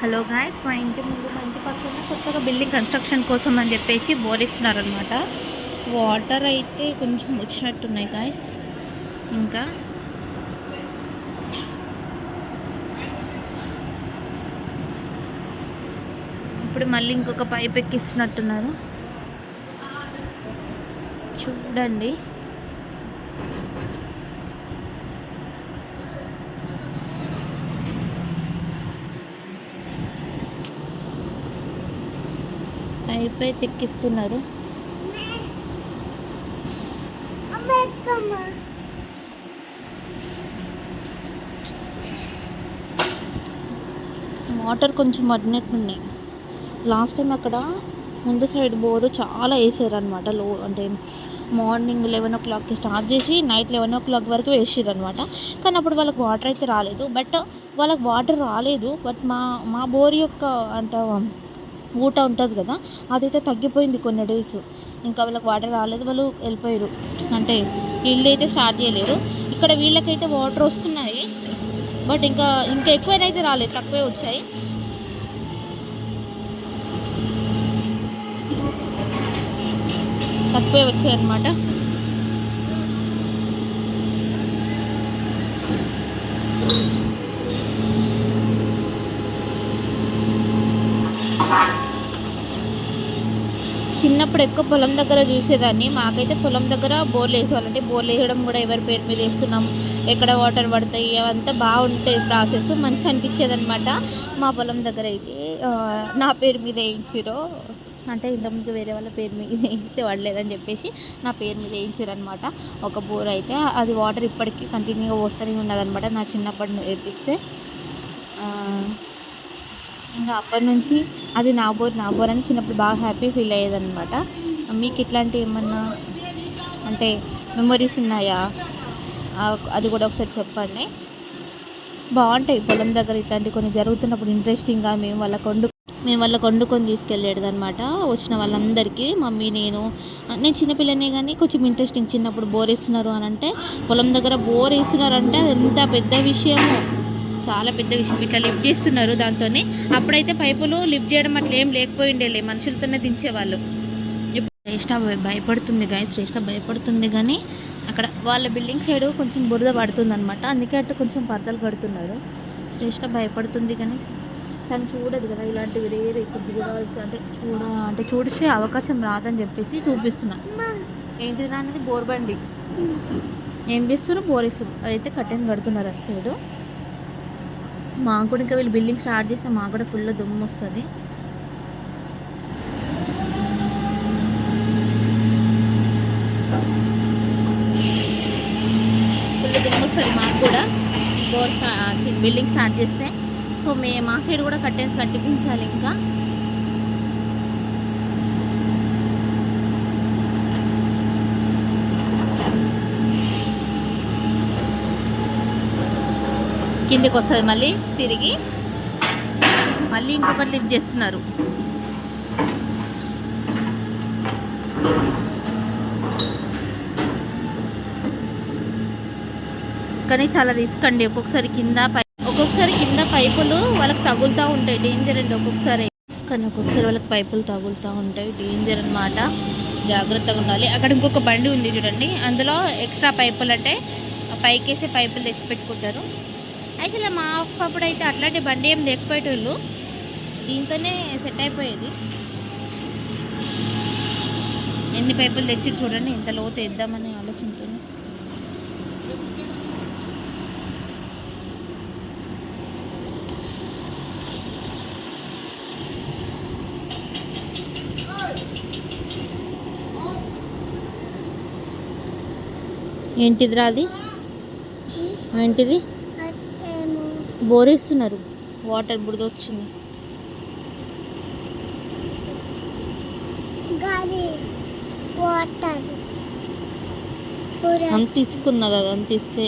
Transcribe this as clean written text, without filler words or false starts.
Hello guys, మా ఇంటి పక్కన కొత్తగా బిల్డింగ్ కన్స్ట్రక్షన్ కోసం అని చెప్పేసి బోర్ ఇస్తున్నారనమాట. వాటర్ అయితే కొంచెం వచ్చినట్టున్నాయి గాయ్స్. ఇంకా ఇప్పుడు మళ్ళీ ఇంకొక పైప్ ఎక్కిస్తున్నట్టున్నారు, చూడండి. పైప్ అయితే ఎక్కిస్తున్నారు. వాటర్ కొంచెం పడినట్టున్నాయి. లాస్ట్ టైం అక్కడ ముందు సైడ్ బోరు చాలా వేసారు అనమాట. అంటే మార్నింగ్ 11 o'clockకి స్టార్ట్ చేసి నైట్ 11 o'clock వరకు వేసారు అనమాట. కానీ అప్పుడు వాళ్ళకి వాటర్ అయితే రాలేదు. బట్ మా బోర్ యొక్క అంటే ఊట ఉంటుంది కదా, అదైతే తగ్గిపోయింది కొన్ని డేస్. ఇంకా వాళ్ళకి వాటర్ రాలేదు, వాళ్ళు వెళ్ళిపోయారు. అంటే ఇల్లు అయితే స్టార్ట్ చేయలేరు. ఇక్కడ వీళ్ళకైతే వాటర్ వస్తున్నాయి, బట్ ఇంకా ఎక్కువైతే రాలేదు, తక్కువే వచ్చాయి. అన్నమాట. చిన్నప్పుడు ఎక్కువ పొలం దగ్గర చూసేదాన్ని. మాకైతే పొలం దగ్గర బోర్లు వేసేవాళ్ళంటే బోర్లు వేయడం కూడా ఎవరి పేరు మీద వేస్తున్నాం, ఎక్కడ వాటర్ పడతాయి, అవంతా బాగుంటుంది ప్రాసెస్, మంచిగా అనిపించేది అనమాట. మా పొలం దగ్గర అయితే నా పేరు మీద వేయించారు. అంటే ఇంతకుముందు వేరే వాళ్ళ పేరు మీద వేయిస్తే వాడలేదని చెప్పేసి నా పేరు మీద వేయించారు అనమాట. ఒక బోర్ అయితే అది వాటర్ ఇప్పటికీ కంటిన్యూగా వస్తూనే ఉన్నదనమాట, నా చిన్నప్పటి వేపిస్తే. ఇంకా అప్పటి నుంచి అది నా బోర్ అని చిన్నప్పుడు బాగా హ్యాపీ ఫీల్ అయ్యేదన్నమాట. మీకు ఇట్లాంటివి ఏమన్నా అంటే మెమొరీస్ ఉన్నాయా? అది కూడా ఒకసారి చెప్పండి. బాగుంటాయి పొలం దగ్గర ఇట్లాంటివి కొన్ని జరుగుతున్నప్పుడు ఇంట్రెస్టింగ్గా మేము వాళ్ళకి వండుకొని తీసుకెళ్ళేదన్నమాట వచ్చిన వాళ్ళందరికీ. మమ్మీ నేను చిన్నపిల్లనే కానీ కొంచెం ఇంట్రెస్టింగ్. చిన్నప్పుడు బోర్ వేస్తున్నారు అని అంటే, పొలం దగ్గర బోర్ వేస్తున్నారంటే అది ఎంత పెద్ద విషయము, చాలా పెద్ద విషయం. ఇట్లా లిఫ్ట్ చేస్తున్నారు దాంతోనే. అప్పుడైతే పైపులు లిఫ్ట్ చేయడం అట్లా ఏం లేకపోయిండేలే, మనుషులతోనే దించేవాళ్ళు. ఇప్పుడు శ్రేష్ఠ భయపడుతుంది గాయస్, శ్రేష్ఠ భయపడుతుంది. కానీ అక్కడ వాళ్ళ బిల్డింగ్ సైడ్ కొంచెం బురద పడుతుంది అనమాట, అందుకే అటు కొంచెం పరదలు కడుతున్నారు. శ్రేష్ఠ భయపడుతుంది కానీ తను చూడదు కదా ఇలాంటివి, వేరే కొద్దిగా అంటే చూడిసే అవకాశం రాదని చెప్పేసి చూపిస్తున్నా. ఏంటిది అనేది బోర్ బండి ఏం చేస్తారు, బోర్ వేస్తారు. అదైతే కట్టెన్ కడుతున్నారు అటు సైడు. మాకు కూడా ఇంకా వీళ్ళు బిల్డింగ్ స్టార్ట్ చేస్తే మాకు కూడా ఫుల్ దుమ్ము వస్తుంది. మాకు కూడా బిల్డింగ్ స్టార్ట్ చేస్తే. సో మా సైడ్ కూడా కర్టెన్స్ కట్టిపించాలి. ఇంకా కిందికి వస్తుంది, మళ్ళీ తిరిగి మళ్ళీ ఇంకొకటి లిఫ్ట్ చేస్తున్నారు. కానీ చాలా రిస్క్ అండి. ఒక్కొక్కసారి కింద పైపులు వాళ్ళకి తగులుతూ ఉంటాయి, డేంజర్ అండి ఒక్కొక్కసారి. కానీ ఒక్కొక్కసారి వాళ్ళకి పైపులు తగులుతూ ఉంటాయి, డేంజర్ అనమాట, జాగ్రత్తగా ఉండాలి. అక్కడ ఇంకొక బండి ఉంది చూడండి, అందులో ఎక్స్ట్రా పైపులు అంటే పైకేసే పైపులు తెచ్చి పెట్టుకుంటారు. అయితే ఇలా మా అప్పుడు అయితే అట్లాంటి బండి ఏం లేకపోయేటోళ్ళు, దీంతోనే సెట్ అయిపోయేది. ఎన్ని పైపులు తెచ్చి చూడండి, ఎంత లోతు వేద్దామని ఆలోచనతో. ఏంటిదిరా అది, ఏంటిది? బోరేస్తున్నారు, వాటర్ బురద వచ్చింది. అంత తీసుకున్నది, అది అంత తీసుకే